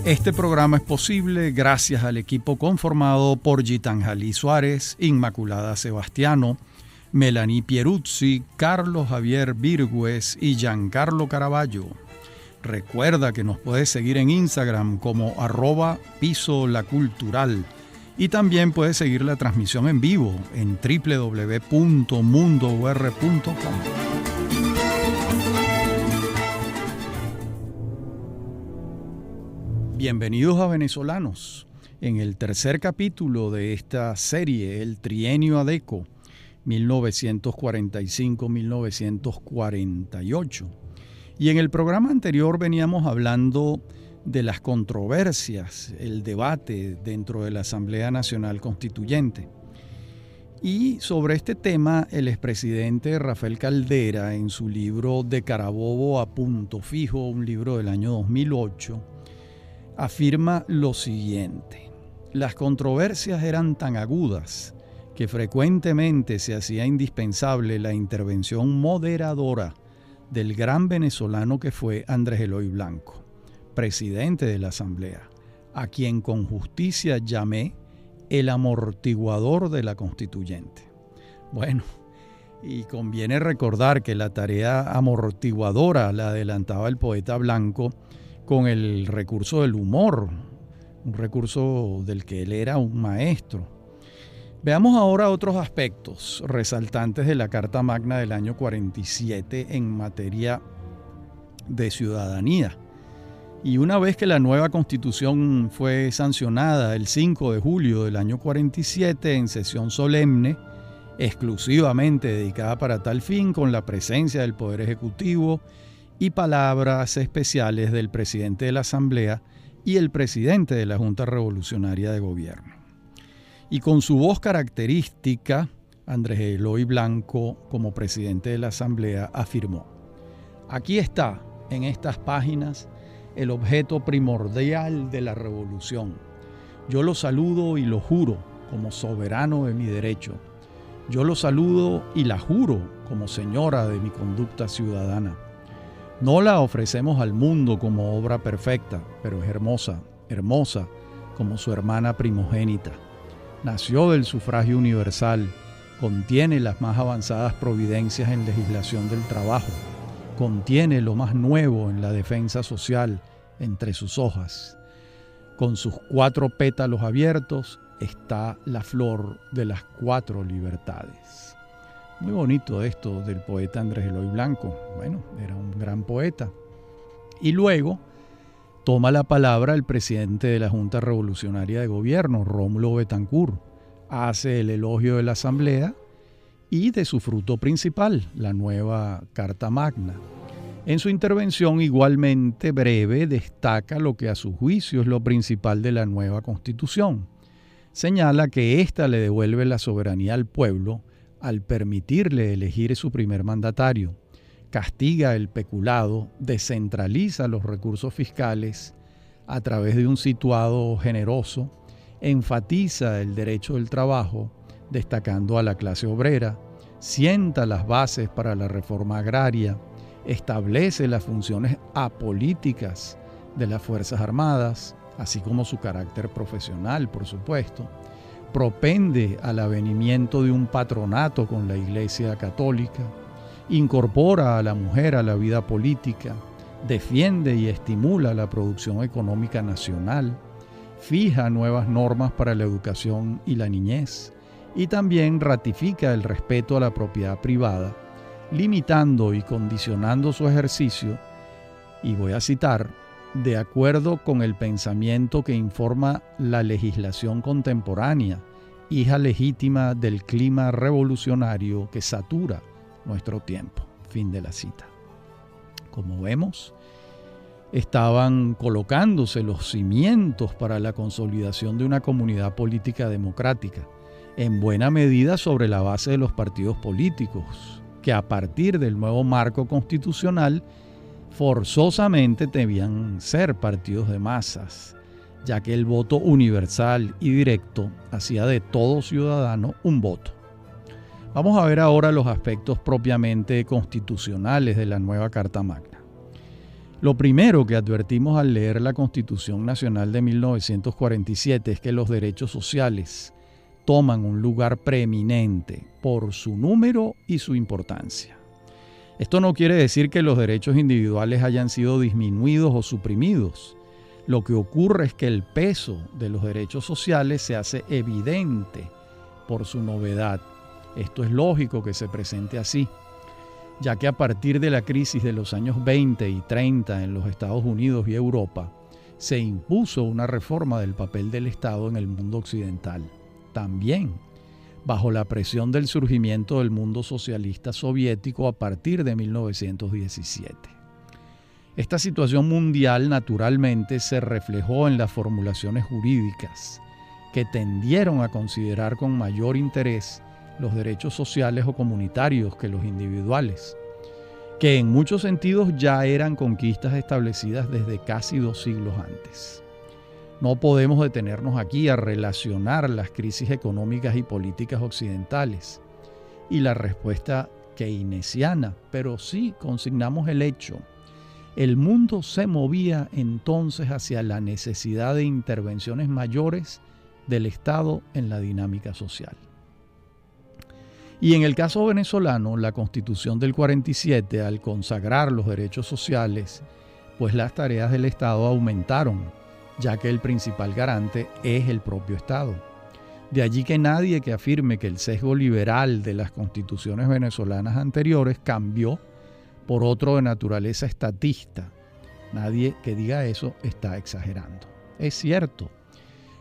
Este programa es posible gracias al equipo conformado por Gitanjali Suárez, Inmaculada Sebastiano, Melanie Pieruzzi, Carlos Javier Virgües y Giancarlo Caraballo. Recuerda que nos puedes seguir en Instagram como @pisolacultural y también puedes seguir la transmisión en vivo en www.mundour.com. Bienvenidos a Venezolanos. En el tercer capítulo de esta serie, el Trienio Adeco, 1945-1948. Y en el programa anterior veníamos hablando de las controversias, el debate dentro de la Asamblea Nacional Constituyente. Y sobre este tema, el expresidente Rafael Caldera, en su libro De Carabobo a Punto Fijo, un libro del año 2008, afirma lo siguiente: las controversias eran tan agudas que frecuentemente se hacía indispensable la intervención moderadora del gran venezolano que fue Andrés Eloy Blanco, presidente de la Asamblea, a quien con justicia llamé el amortiguador de la Constituyente. Bueno, y conviene recordar que la tarea amortiguadora la adelantaba el poeta Blanco con el recurso del humor, un recurso del que él era un maestro. Veamos ahora otros aspectos resaltantes de la Carta Magna del año 47 en materia de ciudadanía. Y una vez que la nueva Constitución fue sancionada el 5 de julio del año 47 en sesión solemne, exclusivamente dedicada para tal fin, con la presencia del Poder Ejecutivo y palabras especiales del presidente de la Asamblea y el presidente de la Junta Revolucionaria de Gobierno. Y con su voz característica, Andrés Eloy Blanco, como presidente de la Asamblea, afirmó: aquí está, en estas páginas, el objeto primordial de la revolución. Yo lo saludo y lo juro como soberano de mi derecho. Yo lo saludo y la juro como señora de mi conducta ciudadana. No la ofrecemos al mundo como obra perfecta, pero es hermosa, hermosa como su hermana primogénita. Nació del sufragio universal, contiene las más avanzadas providencias en legislación del trabajo, contiene lo más nuevo en la defensa social entre sus hojas. Con sus 4 pétalos abiertos está la flor de las 4 libertades. Muy bonito esto del poeta Andrés Eloy Blanco. Bueno, era un gran poeta. Y luego toma la palabra el presidente de la Junta Revolucionaria de Gobierno, Rómulo Betancourt. Hace el elogio de la Asamblea y de su fruto principal, la nueva Carta Magna. En su intervención igualmente breve destaca lo que a su juicio es lo principal de la nueva Constitución. Señala que ésta le devuelve la soberanía al pueblo al permitirle elegir su primer mandatario, castiga el peculado, descentraliza los recursos fiscales a través de un situado generoso, enfatiza el derecho del trabajo, destacando a la clase obrera, sienta las bases para la reforma agraria, establece las funciones apolíticas de las Fuerzas Armadas, así como su carácter profesional, por supuesto, propende al avenimiento de un patronato con la Iglesia Católica, incorpora a la mujer a la vida política, defiende y estimula la producción económica nacional, fija nuevas normas para la educación y la niñez, y también ratifica el respeto a la propiedad privada, limitando y condicionando su ejercicio, y voy a citar, de acuerdo con el pensamiento que informa la legislación contemporánea, hija legítima del clima revolucionario que satura nuestro tiempo. Fin de la cita. Como vemos, estaban colocándose los cimientos para la consolidación de una comunidad política democrática, en buena medida sobre la base de los partidos políticos, que a partir del nuevo marco constitucional forzosamente debían ser partidos de masas, ya que el voto universal y directo hacía de todo ciudadano un voto. Vamos a ver ahora los aspectos propiamente constitucionales de la nueva Carta Magna. Lo primero que advertimos al leer la Constitución Nacional de 1947 es que los derechos sociales toman un lugar preeminente por su número y su importancia. Esto no quiere decir que los derechos individuales hayan sido disminuidos o suprimidos. Lo que ocurre es que el peso de los derechos sociales se hace evidente por su novedad. Esto es lógico que se presente así, ya que a partir de la crisis de los años 20 y 30 en los Estados Unidos y Europa, se impuso una reforma del papel del Estado en el mundo occidental. También bajo la presión del surgimiento del mundo socialista soviético a partir de 1917. Esta situación mundial naturalmente se reflejó en las formulaciones jurídicas que tendieron a considerar con mayor interés los derechos sociales o comunitarios que los individuales, que en muchos sentidos ya eran conquistas establecidas desde casi 2 siglos antes. No podemos detenernos aquí a relacionar las crisis económicas y políticas occidentales y la respuesta keynesiana, pero sí consignamos el hecho. El mundo se movía entonces hacia la necesidad de intervenciones mayores del Estado en la dinámica social. Y en el caso venezolano, la Constitución del 47, al consagrar los derechos sociales, pues las tareas del Estado aumentaron, ya que el principal garante es el propio Estado. De allí que nadie que afirme que el sesgo liberal de las constituciones venezolanas anteriores cambió por otro de naturaleza estatista. Nadie que diga eso está exagerando. Es cierto,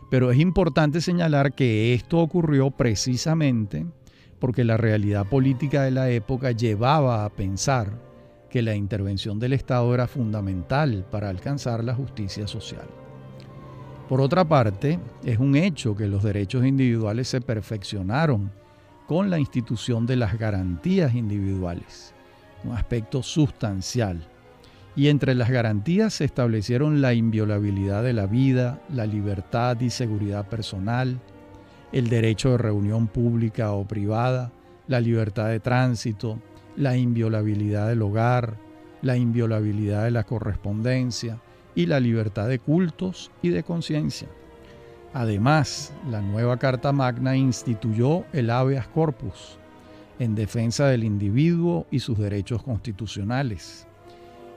pero es importante señalar que esto ocurrió precisamente porque la realidad política de la época llevaba a pensar que la intervención del Estado era fundamental para alcanzar la justicia social. Por otra parte, es un hecho que los derechos individuales se perfeccionaron con la institución de las garantías individuales, un aspecto sustancial. Y entre las garantías se establecieron la inviolabilidad de la vida, la libertad y seguridad personal, el derecho de reunión pública o privada, la libertad de tránsito, la inviolabilidad del hogar, la inviolabilidad de la correspondencia y la libertad de cultos y de conciencia. Además, la nueva Carta Magna instituyó el habeas corpus en defensa del individuo y sus derechos constitucionales.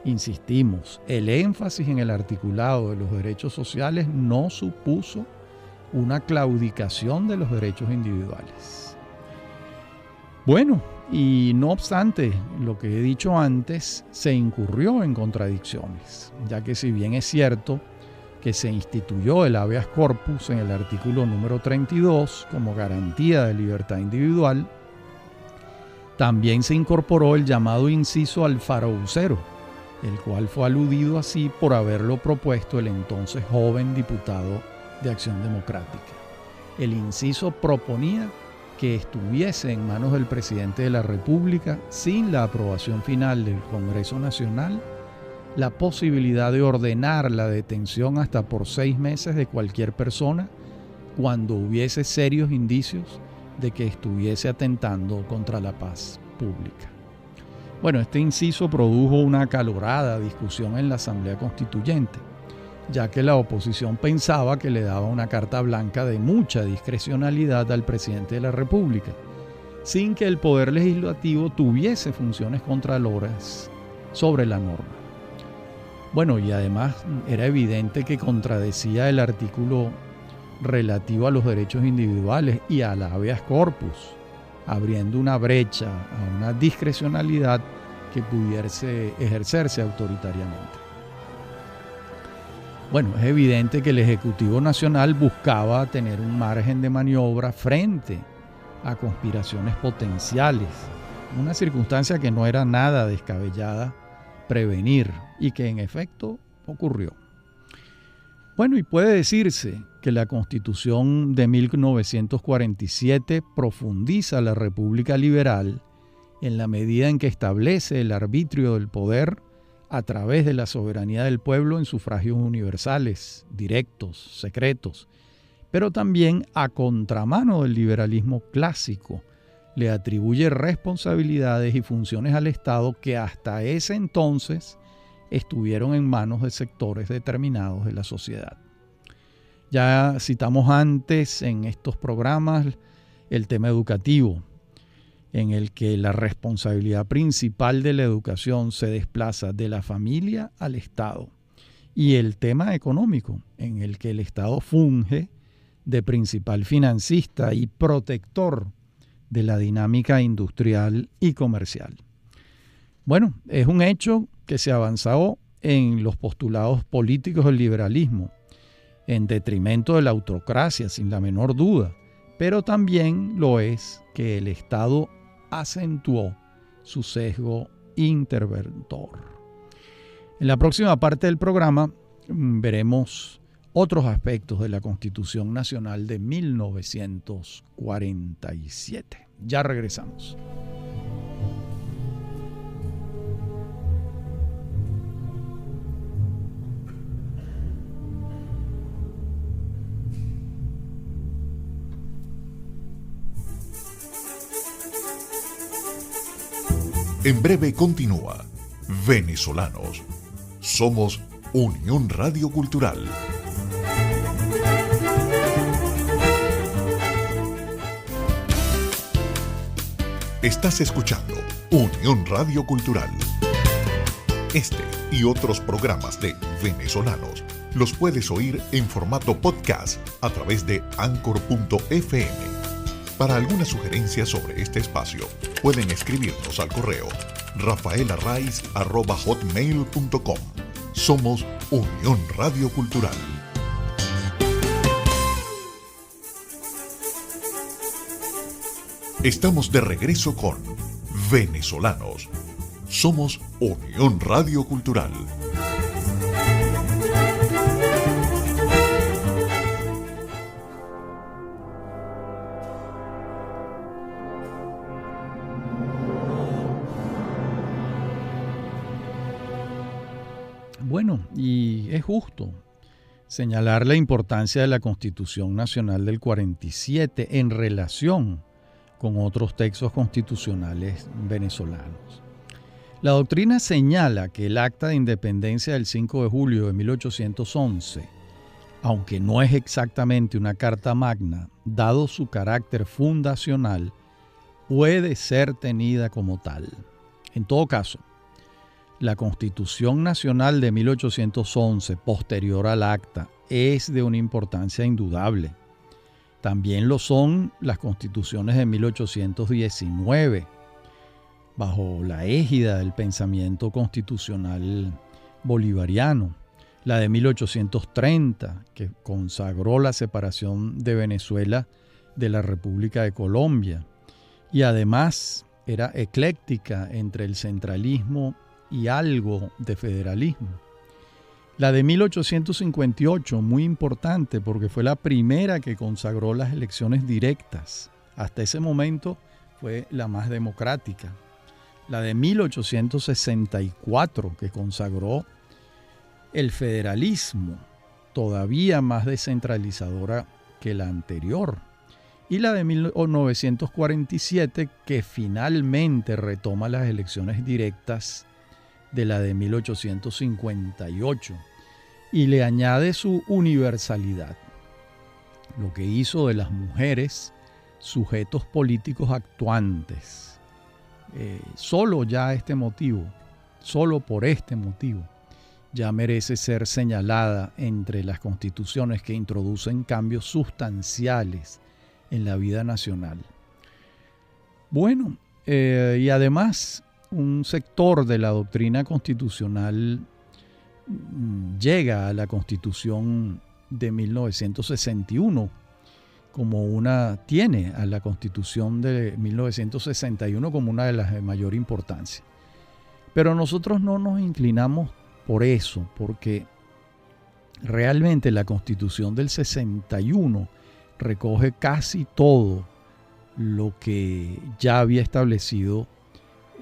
Insistimos, el énfasis en el articulado de los derechos sociales no supuso una claudicación de los derechos individuales. Bueno, y no obstante, lo que he dicho antes, se incurrió en contradicciones, ya que si bien es cierto que se instituyó el habeas corpus en el artículo número 32 como garantía de libertad individual, también se incorporó el llamado inciso alfaroucero, el cual fue aludido así por haberlo propuesto el entonces joven diputado de Acción Democrática. El inciso proponía que estuviese en manos del presidente de la República, sin la aprobación final del Congreso Nacional, la posibilidad de ordenar la detención hasta por 6 meses de cualquier persona cuando hubiese serios indicios de que estuviese atentando contra la paz pública. Bueno, este inciso produjo una acalorada discusión en la Asamblea Constituyente, ya que la oposición pensaba que le daba una carta blanca de mucha discrecionalidad al presidente de la República, sin que el Poder Legislativo tuviese funciones contraloras sobre la norma. Bueno, y además era evidente que contradecía el artículo relativo a los derechos individuales y al habeas corpus, abriendo una brecha a una discrecionalidad que pudiese ejercerse autoritariamente. Bueno, es evidente que el Ejecutivo Nacional buscaba tener un margen de maniobra frente a conspiraciones potenciales, una circunstancia que no era nada descabellada prevenir y que en efecto ocurrió. Bueno, y puede decirse que la Constitución de 1947 profundiza la República Liberal en la medida en que establece el arbitrio del poder a través de la soberanía del pueblo en sufragios universales, directos, secretos, pero también a contramano del liberalismo clásico, le atribuye responsabilidades y funciones al Estado que hasta ese entonces estuvieron en manos de sectores determinados de la sociedad. Ya citamos antes en estos programas el tema educativo, en el que la responsabilidad principal de la educación se desplaza de la familia al Estado, y el tema económico, en el que el Estado funge de principal financista y protector de la dinámica industrial y comercial. Bueno, es un hecho que se avanzó en los postulados políticos del liberalismo, en detrimento de la autocracia, sin la menor duda, pero también lo es que el Estado acentuó su sesgo interventor. En la próxima parte del programa veremos otros aspectos de la Constitución Nacional de 1947. Ya regresamos. En breve continúa Venezolanos. Somos Unión Radio Cultural. Estás escuchando Unión Radio Cultural. Este y otros programas de Venezolanos los puedes oír en formato podcast a través de Anchor.fm. Para alguna sugerencia sobre este espacio, pueden escribirnos al correo rafaelarraiz@hotmail.com. Somos Unión Radio Cultural. Estamos de regreso con Venezolanos. Somos Unión Radio Cultural. Bueno, y es justo señalar la importancia de la Constitución Nacional del 47 en relación con otros textos constitucionales venezolanos. La doctrina señala que el Acta de Independencia del 5 de julio de 1811, aunque no es exactamente una carta magna, dado su carácter fundacional, puede ser tenida como tal. En todo caso, la Constitución Nacional de 1811, posterior al Acta, es de una importancia indudable. También lo son las constituciones de 1819, bajo la égida del pensamiento constitucional bolivariano. La de 1830, que consagró la separación de Venezuela de la República de Colombia, y además era ecléctica entre el centralismo y algo de federalismo. La de 1858, muy importante porque fue la primera que consagró las elecciones directas. Hasta ese momento fue la más democrática. La de 1864, que consagró el federalismo, todavía más descentralizadora que la anterior. Y la de 1947, que finalmente retoma las elecciones directas de la de 1858 y le añade su universalidad, lo que hizo de las mujeres sujetos políticos actuantes. Solo por este motivo, ya merece ser señalada entre las constituciones que introducen cambios sustanciales en la vida nacional. Bueno, y además un sector de la doctrina constitucional llega a la Constitución de 1961 tiene a la Constitución de 1961 como una de las de mayor importancia. Pero nosotros no nos inclinamos por eso, porque realmente la Constitución del 61 recoge casi todo lo que ya había establecido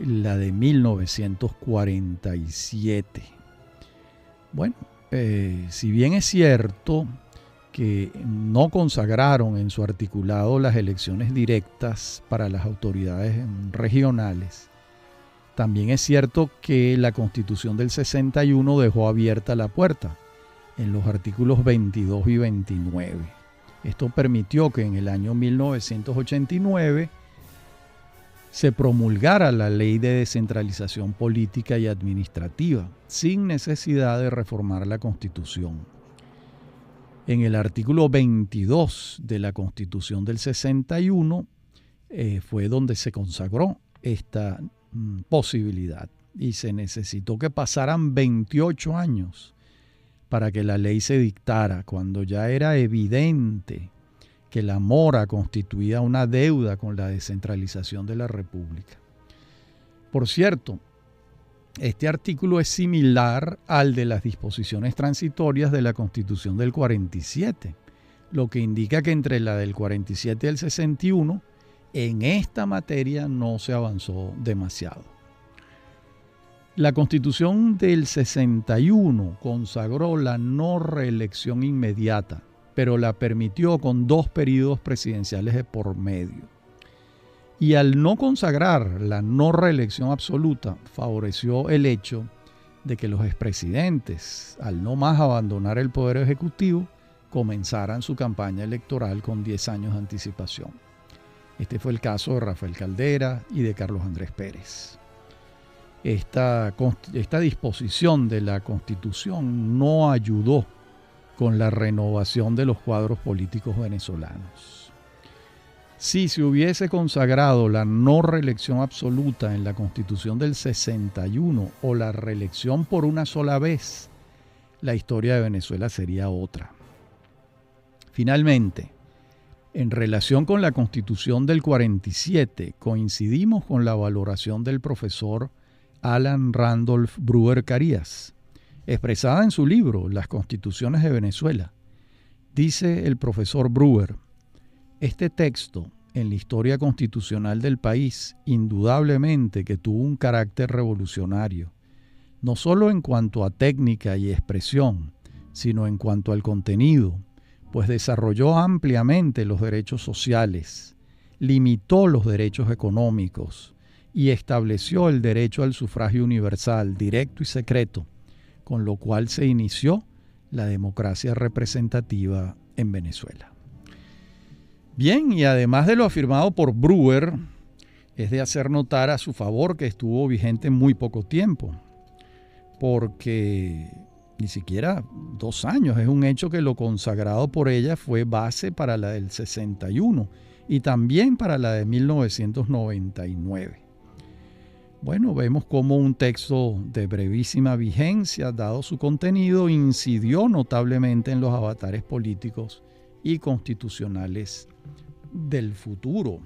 la de 1947. Bueno, si bien es cierto que no consagraron en su articulado las elecciones directas para las autoridades regionales, También es cierto que la Constitución del 61 dejó abierta la puerta en los artículos 22 y 29. Esto permitió que en el año 1989 se promulgara la Ley de Descentralización Política y Administrativa, sin necesidad de reformar la Constitución. En el artículo 22 de la Constitución del 61 fue donde se consagró esta posibilidad y se necesitó que pasaran 28 años para que la ley se dictara, cuando ya era evidente que la mora constituía una deuda con la descentralización de la República. Por cierto, este artículo es similar al de las disposiciones transitorias de la Constitución del 47, lo que indica que entre la del 47 y el 61, en esta materia no se avanzó demasiado. La Constitución del 61 consagró la no reelección inmediata, pero la permitió con 2 períodos presidenciales de por medio. Y al no consagrar la no reelección absoluta, favoreció el hecho de que los expresidentes, al no más abandonar el poder ejecutivo, comenzaran su campaña electoral con 10 años de anticipación. Este fue el caso de Rafael Caldera y de Carlos Andrés Pérez. Esta disposición de la Constitución no ayudó con la renovación de los cuadros políticos venezolanos. Si se hubiese consagrado la no reelección absoluta en la Constitución del 61 o la reelección por una sola vez, la historia de Venezuela sería otra. Finalmente, en relación con la Constitución del 47, coincidimos con la valoración del profesor Alan Randolph Brewer Carías, expresada en su libro Las Constituciones de Venezuela. Dice el profesor Brewer: este texto en la historia constitucional del país indudablemente que tuvo un carácter revolucionario, no solo en cuanto a técnica y expresión, sino en cuanto al contenido, pues desarrolló ampliamente los derechos sociales, limitó los derechos económicos y estableció el derecho al sufragio universal, directo y secreto, con lo cual se inició la democracia representativa en Venezuela. Bien, y además de lo afirmado por Brewer, es de hacer notar a su favor que estuvo vigente muy poco tiempo, porque ni siquiera 2 años. Es un hecho que lo consagrado por ella fue base para la del 61 y también para la de 1999. Bueno, vemos cómo un texto de brevísima vigencia, dado su contenido, incidió notablemente en los avatares políticos y constitucionales del futuro.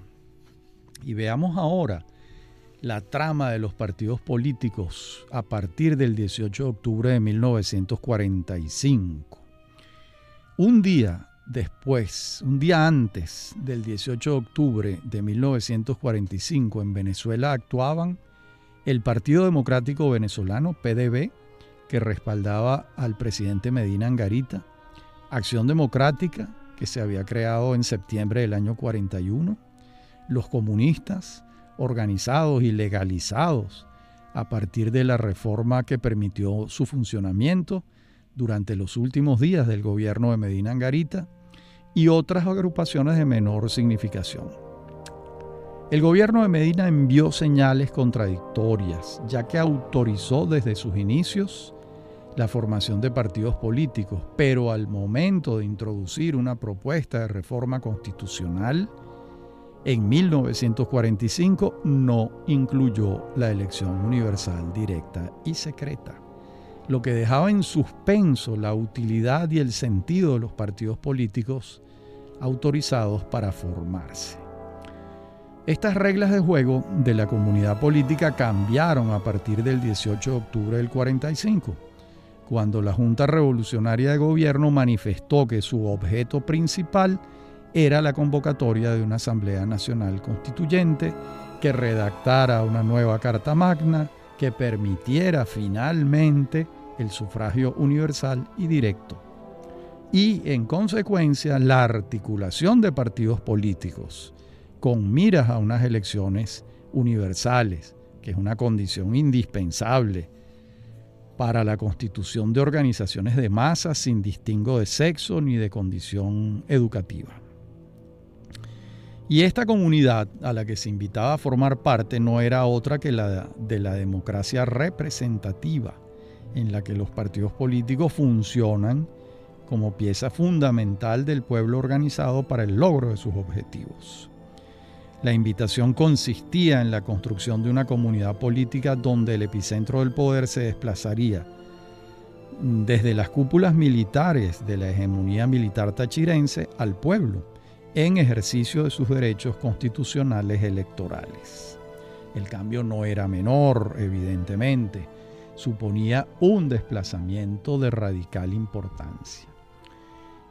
Y veamos ahora la trama de los partidos políticos a partir del 18 de octubre de 1945. Un día antes del 18 de octubre de 1945, en Venezuela actuaban el Partido Democrático Venezolano, PDV, que respaldaba al presidente Medina Angarita, Acción Democrática, que se había creado en septiembre del año 41, los comunistas, organizados y legalizados a partir de la reforma que permitió su funcionamiento durante los últimos días del gobierno de Medina Angarita, y otras agrupaciones de menor significación. El gobierno de Medina envió señales contradictorias, ya que autorizó desde sus inicios la formación de partidos políticos, pero al momento de introducir una propuesta de reforma constitucional en 1945 no incluyó la elección universal, directa y secreta, lo que dejaba en suspenso la utilidad y el sentido de los partidos políticos autorizados para formarse. Estas reglas de juego de la comunidad política cambiaron a partir del 18 de octubre del 45, cuando la Junta Revolucionaria de Gobierno manifestó que su objeto principal era la convocatoria de una Asamblea Nacional Constituyente que redactara una nueva Carta Magna que permitiera finalmente el sufragio universal y directo, y en consecuencia la articulación de partidos políticos con miras a unas elecciones universales, que es una condición indispensable para la constitución de organizaciones de masas sin distingo de sexo ni de condición educativa. Y esta comunidad a la que se invitaba a formar parte no era otra que la de la democracia representativa, en la que los partidos políticos funcionan como pieza fundamental del pueblo organizado para el logro de sus objetivos. La invitación consistía en la construcción de una comunidad política donde el epicentro del poder se desplazaría desde las cúpulas militares de la hegemonía militar tachirense al pueblo, en ejercicio de sus derechos constitucionales electorales. El cambio no era menor, evidentemente, suponía un desplazamiento de radical importancia.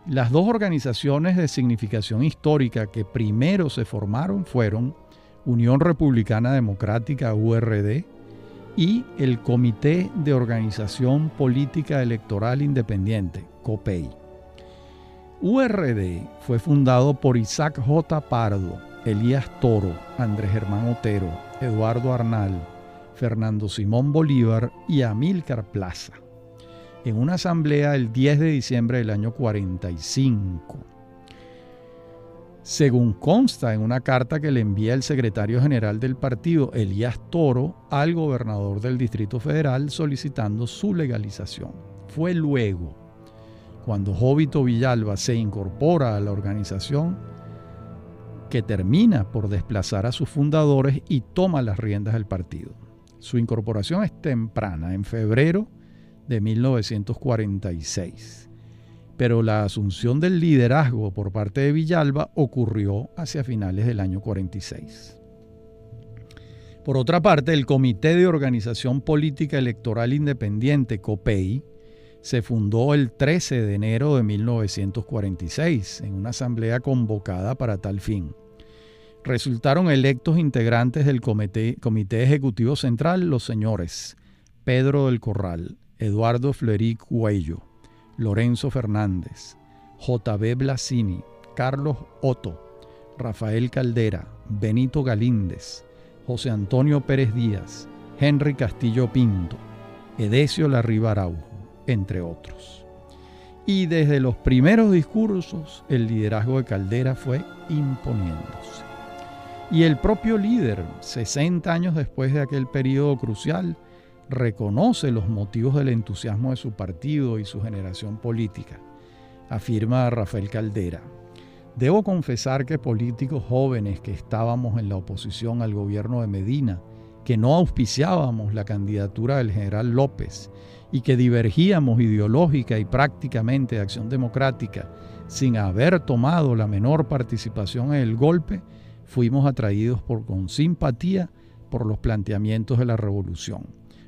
Las dos organizaciones de significación histórica que primero se formaron fueron Unión Republicana Democrática, URD, y el Comité de Organización Política Electoral Independiente, COPEI. URD fue fundado por Isaac J. Pardo, Elías Toro, Andrés Germán Otero, Eduardo Arnal, Fernando Simón Bolívar y Amílcar Plaza, en una asamblea el 10 de diciembre del año 45. Según consta en una carta que le envía el secretario general del partido, Elías Toro, al gobernador del Distrito Federal solicitando su legalización. Fue luego, cuando Jovito Villalba se incorpora a la organización, que termina por desplazar a sus fundadores y toma las riendas del partido. Su incorporación es temprana, en febrero de 1946, pero la asunción del liderazgo por parte de Villalba ocurrió hacia finales del año 46. Por otra parte, el Comité de Organización Política Electoral Independiente, COPEI, se fundó el 13 de enero de 1946 en una asamblea convocada para tal fin. Resultaron electos integrantes del Comité Ejecutivo Central los señores Pedro del Corral, Eduardo Fleury Cuello, Lorenzo Fernández, J.B. Blasini, Carlos Otto, Rafael Caldera, Benito Galíndez, José Antonio Pérez Díaz, Henry Castillo Pinto, Edesio Larriba Araujo, entre otros. Y desde los primeros discursos, el liderazgo de Caldera fue imponiéndose. Y el propio líder, 60 años después de aquel periodo crucial, reconoce los motivos del entusiasmo de su partido y su generación política. Afirma Rafael Caldera: debo confesar que políticos jóvenes que estábamos en la oposición al gobierno de Medina, que no auspiciábamos la candidatura del general López y que divergíamos ideológica y prácticamente de Acción Democrática sin haber tomado la menor participación en el golpe, fuimos atraídos con simpatía por los planteamientos de la revolución.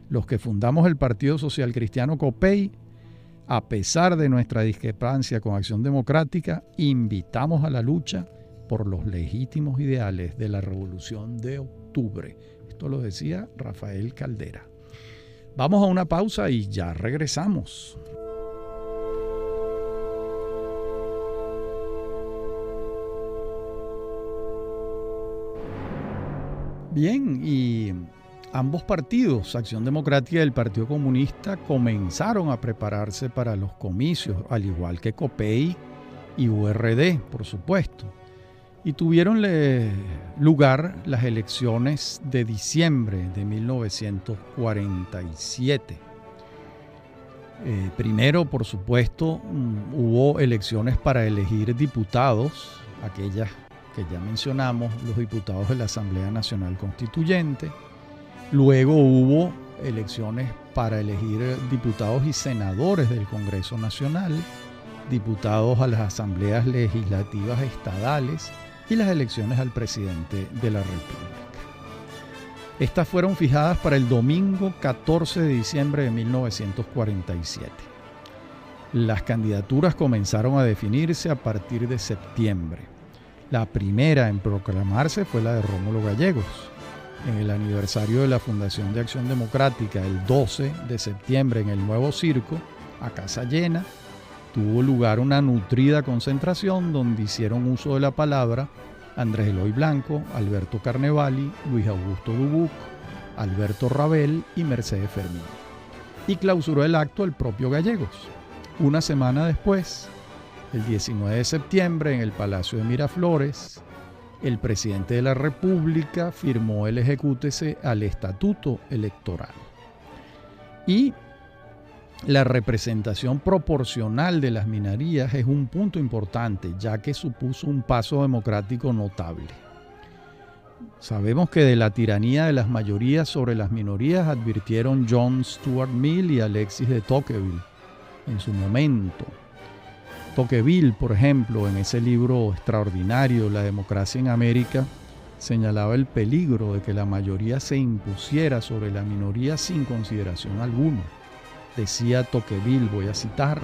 Los que fundamos el Partido Social Cristiano COPEI, a pesar de nuestra discrepancia con Acción Democrática, invitamos a la lucha por los legítimos ideales de la Revolución de Octubre. Esto lo decía Rafael Caldera. Vamos a una pausa y ya regresamos. Bien, y ambos partidos, Acción Democrática y el Partido Comunista, comenzaron a prepararse para los comicios, al igual que COPEI y URD, por supuesto. Y tuvieron lugar las elecciones de diciembre de 1947. Primero, por supuesto, hubo elecciones para elegir diputados, aquellas que ya mencionamos, los diputados de la Asamblea Nacional Constituyente. Luego hubo elecciones para elegir diputados y senadores del Congreso Nacional, diputados a las asambleas legislativas estadales y las elecciones al presidente de la República. Estas fueron fijadas para el domingo 14 de diciembre de 1947. Las candidaturas comenzaron a definirse a partir de septiembre. La primera en proclamarse fue la de Rómulo Gallegos. En el aniversario de la Fundación de Acción Democrática, el 12 de septiembre, en el Nuevo Circo, a casa llena, tuvo lugar una nutrida concentración donde hicieron uso de la palabra Andrés Eloy Blanco, Alberto Carnevali, Luis Augusto Dubuc, Alberto Rabel y Mercedes Fermín. Y clausuró el acto el propio Gallegos. Una semana después, el 19 de septiembre, en el Palacio de Miraflores, el presidente de la República firmó el ejecútese al Estatuto Electoral. Y la representación proporcional de las minorías es un punto importante, ya que supuso un paso democrático notable. Sabemos que de la tiranía de las mayorías sobre las minorías advirtieron John Stuart Mill y Alexis de Tocqueville en su momento. Tocqueville, por ejemplo, en ese libro extraordinario, La democracia en América, señalaba el peligro de que la mayoría se impusiera sobre la minoría sin consideración alguna. Decía Tocqueville, voy a citar: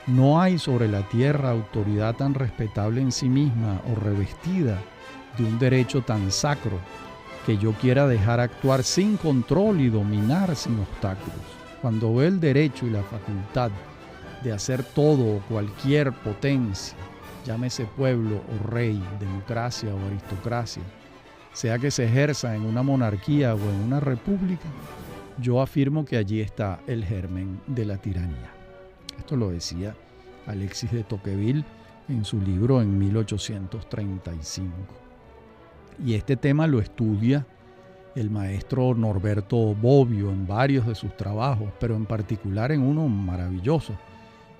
no hay sobre la tierra autoridad tan respetable en sí misma o revestida de un derecho tan sacro que yo quiera dejar actuar sin control y dominar sin obstáculos. Cuando ve el derecho y la facultad de hacer todo o cualquier potencia, llámese pueblo o rey, democracia o aristocracia, sea que se ejerza en una monarquía o en una república, yo afirmo que allí está el germen de la tiranía. Esto lo decía Alexis de Tocqueville en su libro en 1835. Y este tema lo estudia el maestro Norberto Bobbio en varios de sus trabajos, pero en particular en uno maravilloso,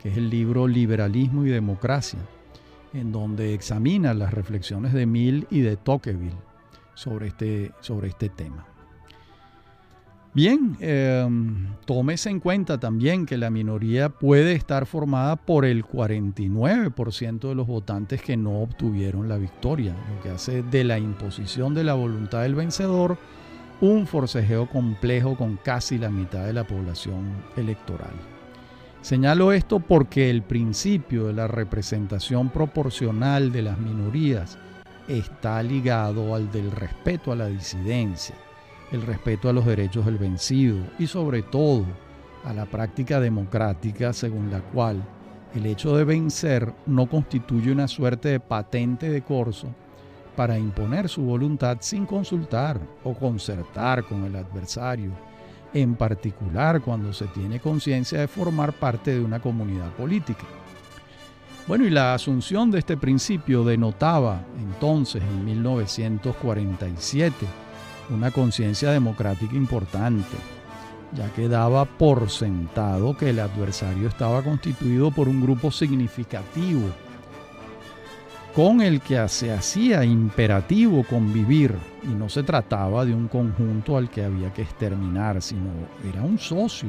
que es el libro Liberalismo y Democracia, en donde examina las reflexiones de Mill y de Tocqueville sobre este tema. Bien, tómese en cuenta también que la minoría puede estar formada por el 49% de los votantes que no obtuvieron la victoria, lo que hace de la imposición de la voluntad del vencedor un forcejeo complejo con casi la mitad de la población electoral. Señalo esto porque el principio de la representación proporcional de las minorías está ligado al del respeto a la disidencia, el respeto a los derechos del vencido y sobre todo a la práctica democrática según la cual el hecho de vencer no constituye una suerte de patente de corso para imponer su voluntad sin consultar o concertar con el adversario, en particular cuando se tiene conciencia de formar parte de una comunidad política. Bueno, y la asunción de este principio denotaba entonces, en 1947, una conciencia democrática importante, ya que daba por sentado que el adversario estaba constituido por un grupo significativo con el que se hacía imperativo convivir, y no se trataba de un conjunto al que había que exterminar, sino era un socio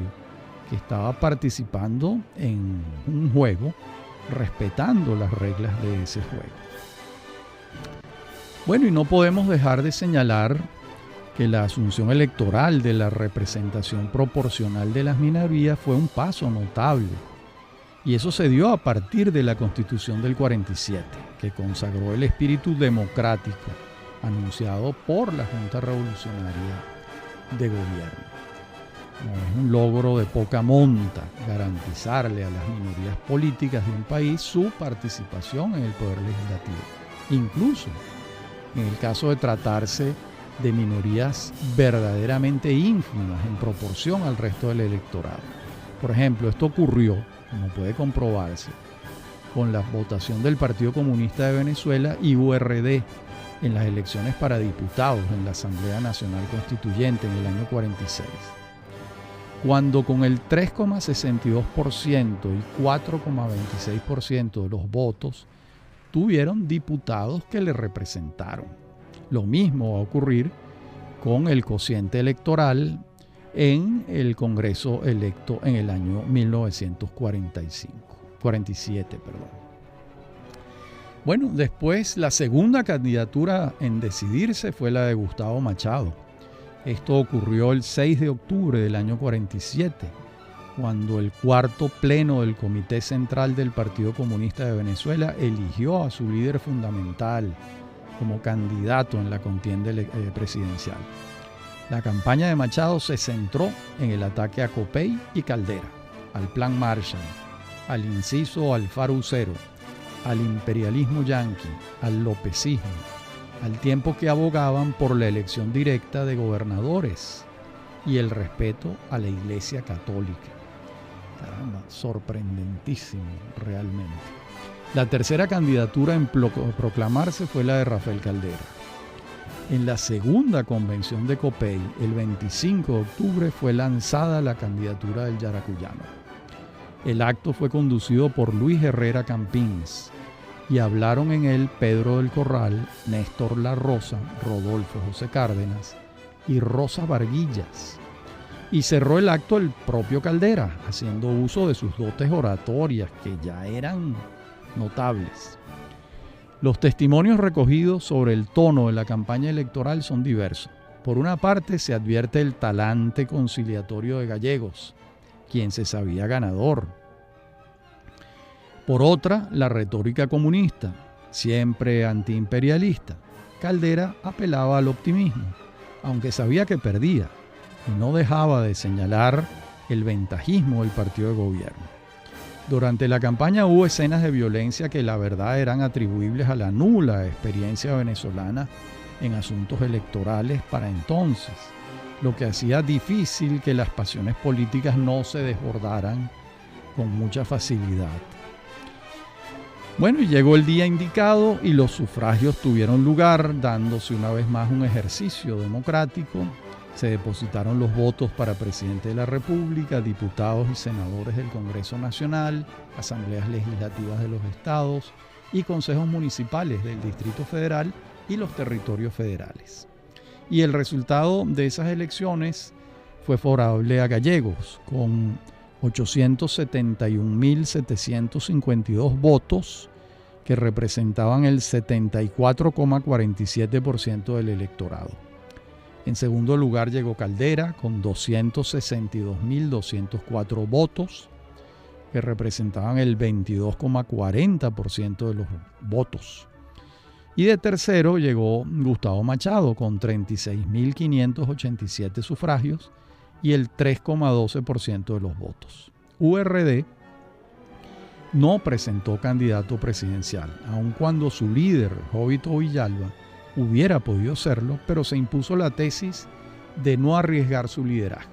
que estaba participando en un juego, respetando las reglas de ese juego. Bueno, y no podemos dejar de señalar que la asunción electoral de la representación proporcional de las minorías fue un paso notable. Y eso se dio a partir de la Constitución del 47, que consagró el espíritu democrático anunciado por la Junta Revolucionaria de Gobierno. No es un logro de poca monta garantizarle a las minorías políticas de un país su participación en el poder legislativo, incluso en el caso de tratarse de minorías verdaderamente ínfimas en proporción al resto del electorado. Por ejemplo, esto ocurrió, como puede comprobarse, con la votación del Partido Comunista de Venezuela y URD en las elecciones para diputados en la Asamblea Nacional Constituyente en el año 46. Cuando con el 3,62% y 4,26% de los votos tuvieron diputados que le representaron. Lo mismo va a ocurrir con el cociente electoral en el Congreso electo en el año 1947. Bueno, después la segunda candidatura en decidirse fue la de Gustavo Machado. Esto ocurrió el 6 de octubre del año 47, cuando el cuarto pleno del Comité Central del Partido Comunista de Venezuela eligió a su líder fundamental como candidato en la contienda presidencial. La campaña de Machado se centró en el ataque a Copey y Caldera, al Plan Marshall, al inciso Alfaro Ucero, al imperialismo yanqui, al lopecismo, al tiempo que abogaban por la elección directa de gobernadores y el respeto a la Iglesia Católica. Caramba, sorprendentísimo realmente. La tercera candidatura en proclamarse fue la de Rafael Caldera. En la segunda convención de Copey, el 25 de octubre, fue lanzada la candidatura del yaracuyano. El acto fue conducido por Luis Herrera Campins y hablaron en él Pedro del Corral, Néstor La Rosa, Rodolfo José Cárdenas y Rosa Varguillas. Y cerró el acto el propio Caldera, haciendo uso de sus dotes oratorias que ya eran notables. Los testimonios recogidos sobre el tono de la campaña electoral son diversos. Por una parte, se advierte el talante conciliatorio de Gallegos, quien se sabía ganador. Por otra, la retórica comunista, siempre antiimperialista. Caldera apelaba al optimismo, aunque sabía que perdía, y no dejaba de señalar el ventajismo del partido de gobierno. Durante la campaña hubo escenas de violencia que la verdad eran atribuibles a la nula experiencia venezolana en asuntos electorales para entonces, lo que hacía difícil que las pasiones políticas no se desbordaran con mucha facilidad. Bueno, y llegó el día indicado y los sufragios tuvieron lugar, dándose una vez más un ejercicio democrático. Se depositaron los votos para presidente de la República, diputados y senadores del Congreso Nacional, asambleas legislativas de los estados y consejos municipales del Distrito Federal y los territorios federales. Y el resultado de esas elecciones fue favorable a Gallegos, con 871.752 votos que representaban el 74,47% del electorado. En segundo lugar llegó Caldera con 262.204 votos, que representaban el 22,40% de los votos. Y de tercero llegó Gustavo Machado con 36.587 sufragios y el 3,12% de los votos. URD no presentó candidato presidencial, aun cuando su líder, Jovito Villalba, hubiera podido serlo, pero se impuso la tesis de no arriesgar su liderazgo.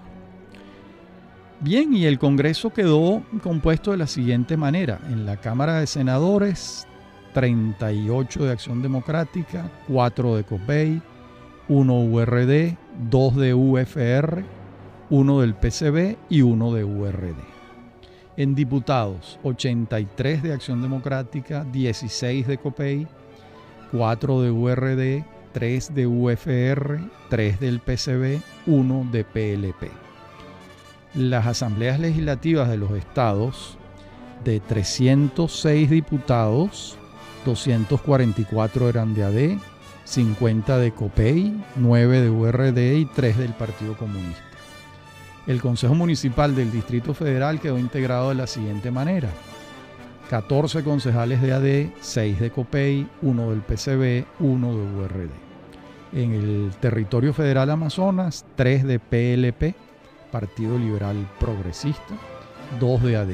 Bien, y el Congreso quedó compuesto de la siguiente manera. En la Cámara de Senadores, 38 de Acción Democrática, 4 de Copey, 1 URD, 2 de UFR, 1 del PCB y 1 de URD. En diputados, 83 de Acción Democrática, 16 de Copey, 4 de URD, 3 de UFR, 3 del PCB, 1 de PLP. Las asambleas legislativas de los estados, de 306 diputados, 244 eran de AD, 50 de Copey, 9 de URD y 3 del Partido Comunista. El Consejo Municipal del Distrito Federal quedó integrado de la siguiente manera: 14 concejales de AD, 6 de Copey, 1 del PCB, 1 de URD. En el territorio federal Amazonas, 3 de PLP, Partido Liberal Progresista, 2 de AD.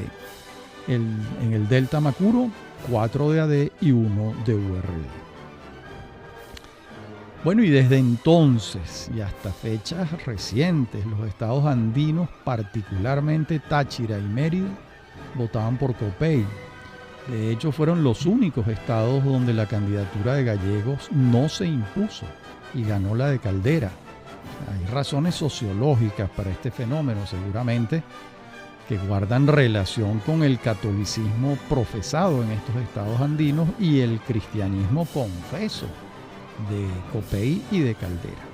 En el Delta Macuro, 4 de AD y 1 de URD. Bueno, y desde entonces y hasta fechas recientes, los estados andinos, particularmente Táchira y Mérida, votaban por Copey. De hecho, fueron los únicos estados donde la candidatura de Gallegos no se impuso y ganó la de Caldera. Hay razones sociológicas para este fenómeno, seguramente, que guardan relación con el catolicismo profesado en estos estados andinos y el cristianismo confeso de Copey y de Caldera.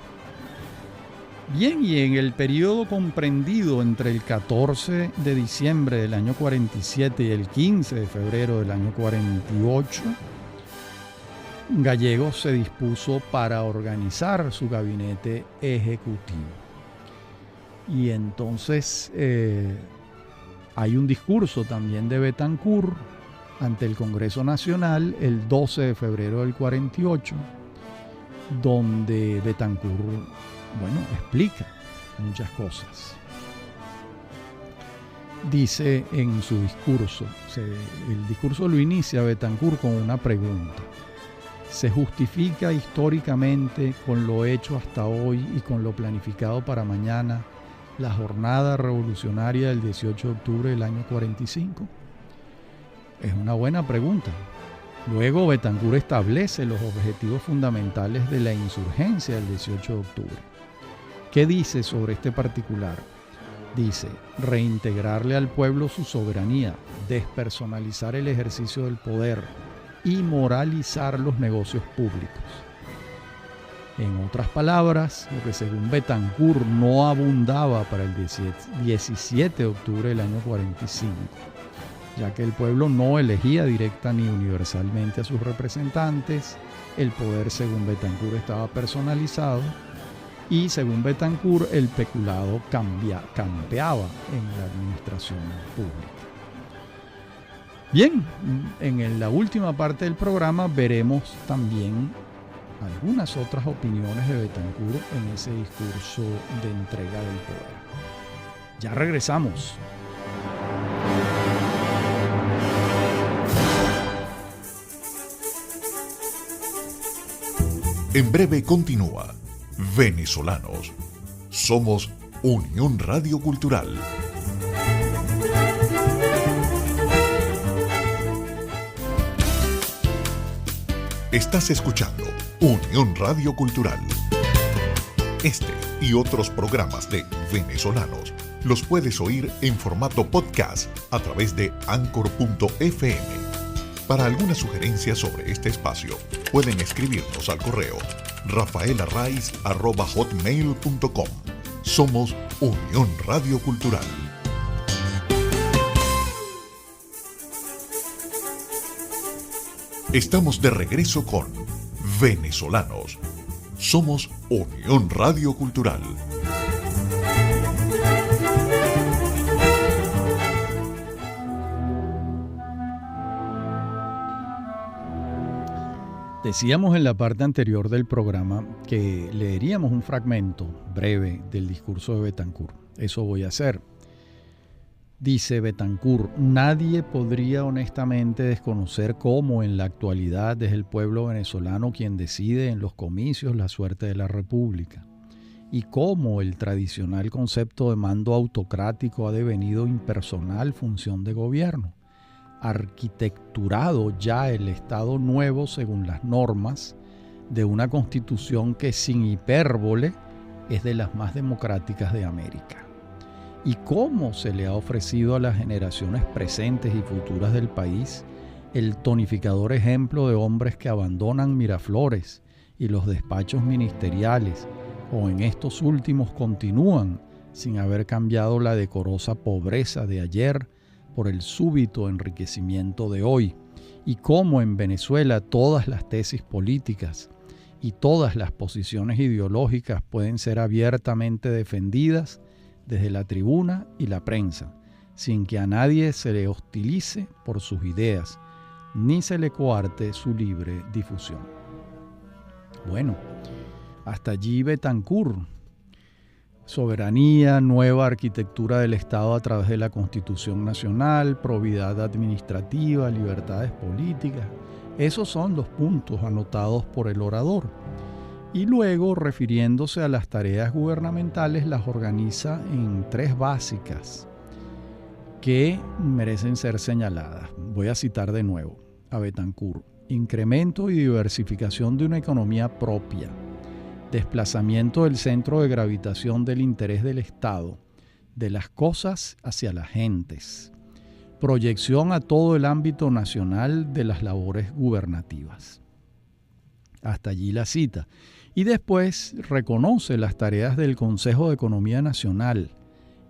Bien, y en el periodo comprendido entre el 14 de diciembre del año 47 y el 15 de febrero del año 48, Gallegos se dispuso para organizar su gabinete ejecutivo. Y entonces hay un discurso también de Betancourt ante el Congreso Nacional el 12 de febrero del 48, donde Betancourt, explica muchas cosas. Dice en su discurso, el discurso lo inicia Betancourt con una pregunta: se justifica históricamente con lo hecho hasta hoy y con lo planificado para mañana la jornada revolucionaria del 18 de octubre del año 45? Es una buena pregunta. Luego Betancur establece los objetivos fundamentales de la insurgencia del 18 de octubre. ¿Qué dice sobre este particular? Dice: reintegrarle al pueblo su soberanía, despersonalizar el ejercicio del poder y moralizar los negocios públicos. En otras palabras, lo que según Betancur no abundaba para el 17 de octubre del año 45, ya que el pueblo no elegía directa ni universalmente a sus representantes, el poder según Betancur estaba personalizado y según Betancur el peculado campeaba en la administración pública. Bien, en la última parte del programa veremos también algunas otras opiniones de Betancur en ese discurso de entrega del poder. Ya regresamos. En breve continúa Venezolanos. Somos Unión Radio Cultural. Estás escuchando Unión Radio Cultural. Este y otros programas de Venezolanos los puedes oír en formato podcast a través de Anchor.fm. Para alguna sugerencia sobre este espacio, pueden escribirnos al correo rafaelarraiz@hotmail.com. Somos Unión Radio Cultural. Estamos de regreso con Venezolanos. Somos Unión Radio Cultural. Decíamos en la parte anterior del programa que leeríamos un fragmento breve del discurso de Betancur. Eso voy a hacer. Dice Betancur: nadie podría honestamente desconocer cómo en la actualidad es el pueblo venezolano quien decide en los comicios la suerte de la república, y cómo el tradicional concepto de mando autocrático ha devenido impersonal función de gobierno, arquitecturado ya el Estado nuevo según las normas de una constitución que, sin hipérbole, es de las más democráticas de América. Y cómo se le ha ofrecido a las generaciones presentes y futuras del país el tonificador ejemplo de hombres que abandonan Miraflores y los despachos ministeriales, o en estos últimos continúan sin haber cambiado la decorosa pobreza de ayer por el súbito enriquecimiento de hoy, y cómo en Venezuela todas las tesis políticas y todas las posiciones ideológicas pueden ser abiertamente defendidas desde la tribuna y la prensa, sin que a nadie se le hostilice por sus ideas, ni se le coarte su libre difusión. Bueno, hasta allí Betancur. Soberanía, nueva arquitectura del Estado a través de la Constitución Nacional, probidad administrativa, libertades políticas. Esos son los puntos anotados por el orador. Y luego, refiriéndose a las tareas gubernamentales, las organiza en tres básicas que merecen ser señaladas. Voy a citar de nuevo a Betancur: incremento y diversificación de una economía propia, desplazamiento del centro de gravitación del interés del Estado, de las cosas hacia las gentes, proyección a todo el ámbito nacional de las labores gubernativas. Hasta allí la cita. Y después reconoce las tareas del Consejo de Economía Nacional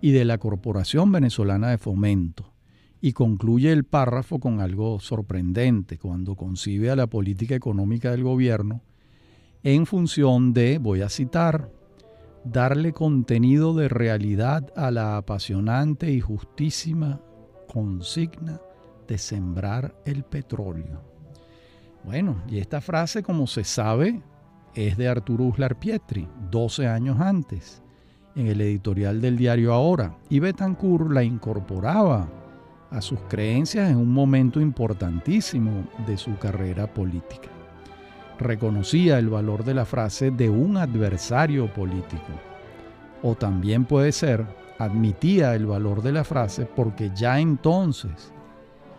y de la Corporación Venezolana de Fomento, y concluye el párrafo con algo sorprendente cuando concibe a la política económica del gobierno en función de, voy a citar, darle contenido de realidad a la apasionante y justísima consigna de sembrar el petróleo. Bueno, y esta frase, como se sabe, es de Arturo Uslar Pietri, 12 años antes, en el editorial del diario Ahora, y Betancur la incorporaba a sus creencias en un momento importantísimo de su carrera política. reconocía el valor de la frase de un adversario político. O también puede ser, admitía el valor de la frase porque ya entonces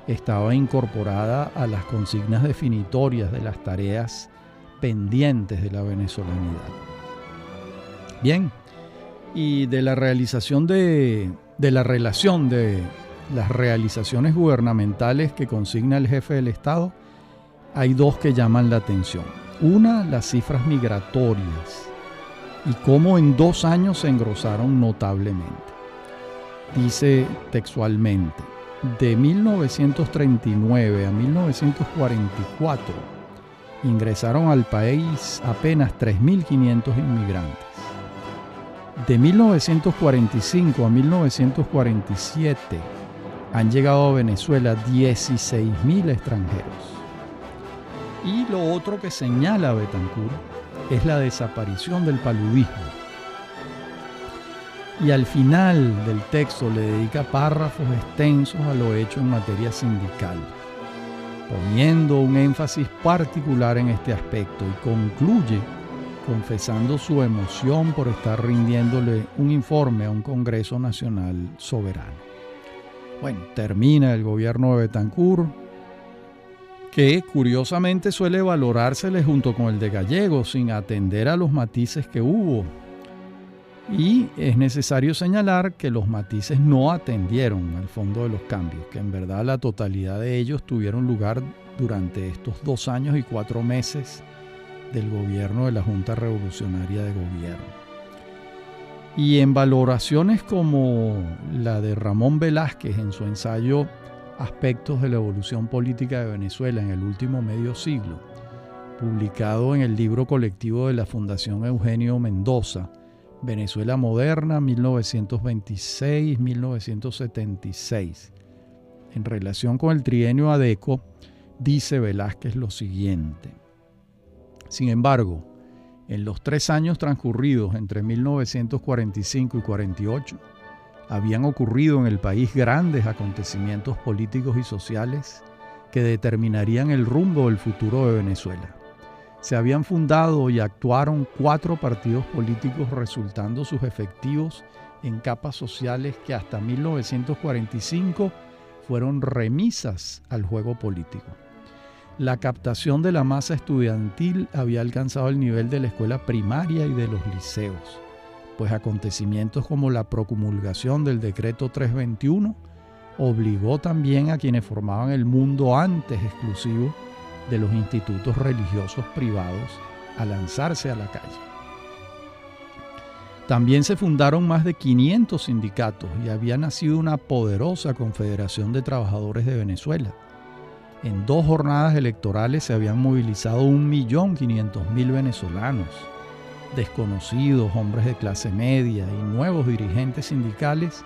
estaba incorporada a las consignas definitorias de las tareas pendientes de la venezolanidad. Bien, y de la relación de las realizaciones gubernamentales que consigna el jefe del Estado, hay dos que llaman la atención. Una, las cifras migratorias y cómo en 2 años se engrosaron notablemente. Dice textualmente, de 1939 a 1944 ingresaron al país apenas 3.500 inmigrantes. De 1945 a 1947 han llegado a Venezuela 16.000 extranjeros. Y lo otro que señala Betancur es la desaparición del paludismo. Y al final del texto le dedica párrafos extensos a lo hecho en materia sindical, poniendo un énfasis particular en este aspecto, y concluye confesando su emoción por estar rindiéndole un informe a un Congreso Nacional soberano. Bueno, termina el gobierno de Betancur, que curiosamente suele valorársele junto con el de Gallegos, sin atender a los matices que hubo. Y es necesario señalar que los matices no atendieron al fondo de los cambios, que en verdad la totalidad de ellos tuvieron lugar durante estos 2 años y 4 meses del gobierno de la Junta Revolucionaria de Gobierno. Y en valoraciones como la de Ramón Velázquez en su ensayo Aspectos de la evolución política de Venezuela en el último medio siglo, publicado en el libro colectivo de la Fundación Eugenio Mendoza, Venezuela Moderna, 1926-1976. En relación con el trienio Adeco, dice Velázquez lo siguiente. Sin embargo, en los 3 años transcurridos entre 1945 y 48, habían ocurrido en el país grandes acontecimientos políticos y sociales que determinarían el rumbo del futuro de Venezuela. Se habían fundado y actuaron 4 partidos políticos, resultando sus efectivos en capas sociales que hasta 1945 fueron remisas al juego político. La captación de la masa estudiantil había alcanzado el nivel de la escuela primaria y de los liceos, pues acontecimientos como la promulgación del decreto 321 obligó también a quienes formaban el mundo antes exclusivo de los institutos religiosos privados a lanzarse a la calle. También se fundaron más de 500 sindicatos y había nacido una poderosa Confederación de Trabajadores de Venezuela. En 2 jornadas electorales se habían movilizado 1.500.000 venezolanos. Desconocidos, hombres de clase media y nuevos dirigentes sindicales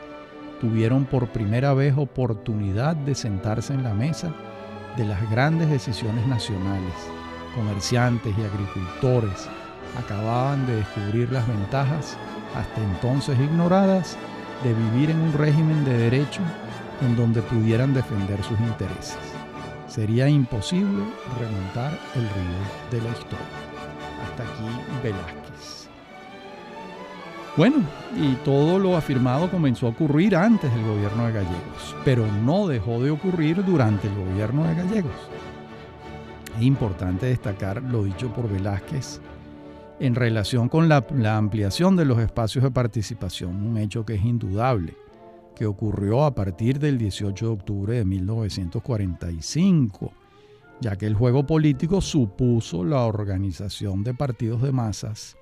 tuvieron por primera vez oportunidad de sentarse en la mesa de las grandes decisiones nacionales. Comerciantes y agricultores acababan de descubrir las ventajas, hasta entonces ignoradas, de vivir en un régimen de derecho en donde pudieran defender sus intereses. Sería imposible remontar el río de la historia. Hasta aquí Velázquez. Bueno, y todo lo afirmado comenzó a ocurrir antes del gobierno de Gallegos, pero no dejó de ocurrir durante el gobierno de Gallegos. Es importante destacar lo dicho por Velázquez en relación con la ampliación de los espacios de participación, un hecho que es indudable, que ocurrió a partir del 18 de octubre de 1945, ya que el juego político supuso la organización de partidos de masas,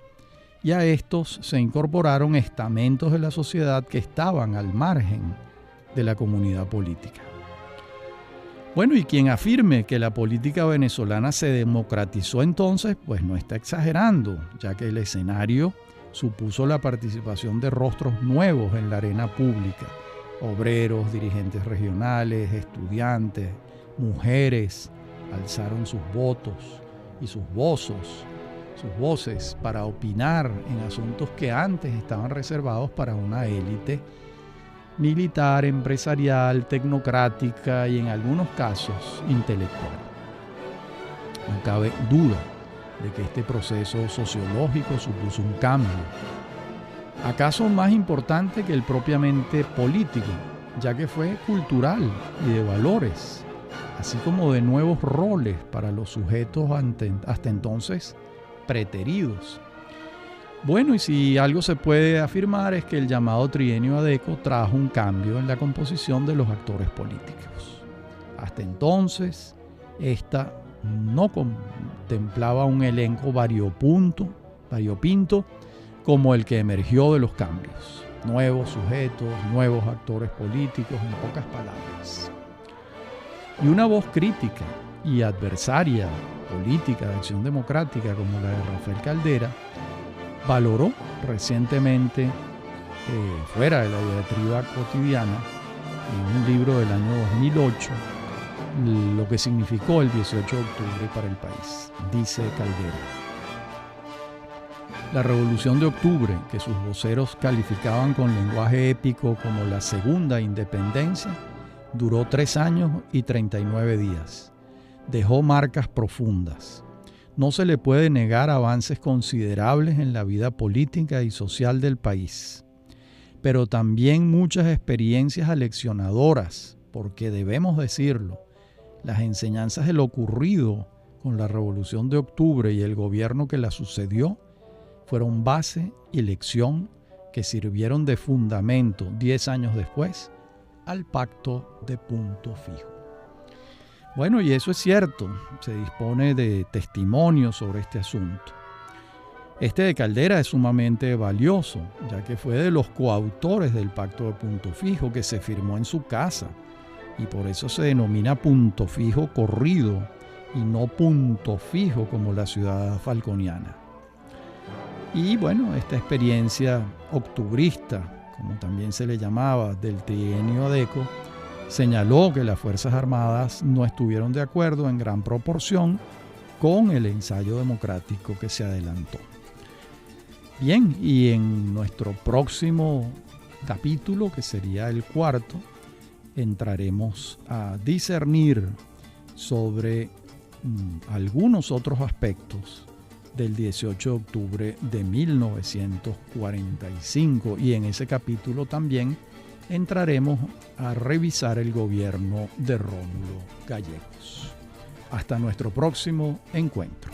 y a estos se incorporaron estamentos de la sociedad que estaban al margen de la comunidad política. Bueno, y quien afirme que la política venezolana se democratizó entonces, pues no está exagerando, ya que el escenario supuso la participación de rostros nuevos en la arena pública, obreros, dirigentes regionales, estudiantes, mujeres, alzaron sus votos y sus voces para opinar en asuntos que antes estaban reservados para una élite militar, empresarial, tecnocrática y en algunos casos intelectual. No cabe duda de que este proceso sociológico supuso un cambio, acaso más importante que el propiamente político, ya que fue cultural y de valores, así como de nuevos roles para los sujetos hasta entonces preteridos. Bueno, y si algo se puede afirmar es que el llamado trienio Adeco trajo un cambio en la composición de los actores políticos. Hasta entonces, esta no contemplaba un elenco variopinto como el que emergió de los cambios. Nuevos sujetos, nuevos actores políticos, en pocas palabras. Y una voz crítica y adversaria política de Acción Democrática como la de Rafael Caldera valoró recientemente, fuera de la diatriba cotidiana, en un libro del año 2008, lo que significó el 18 de octubre para el país. Dice Caldera: la Revolución de Octubre, que sus voceros calificaban con lenguaje épico como la segunda independencia, duró 3 años y 39 días. Dejó marcas profundas. No se le puede negar avances considerables en la vida política y social del país, pero también muchas experiencias aleccionadoras, porque debemos decirlo, las enseñanzas de lo ocurrido con la Revolución de Octubre y el gobierno que la sucedió fueron base y lección que sirvieron de fundamento 10 años después al Pacto de Punto Fijo. Bueno, y eso es cierto, se dispone de testimonios sobre este asunto. Este de Caldera es sumamente valioso, ya que fue de los coautores del Pacto de Punto Fijo que se firmó en su casa, y por eso se denomina Punto Fijo corrido y no Punto Fijo como la ciudad falconiana. Y bueno, esta experiencia octubrista, como también se le llamaba, del trienio Adeco, señaló que las Fuerzas Armadas no estuvieron de acuerdo en gran proporción con el ensayo democrático que se adelantó. Bien, y en nuestro próximo capítulo, que sería el 4, entraremos a discernir sobre algunos otros aspectos del 18 de octubre de 1945, y en ese capítulo también entraremos a revisar el gobierno de Rómulo Gallegos. Hasta nuestro próximo encuentro.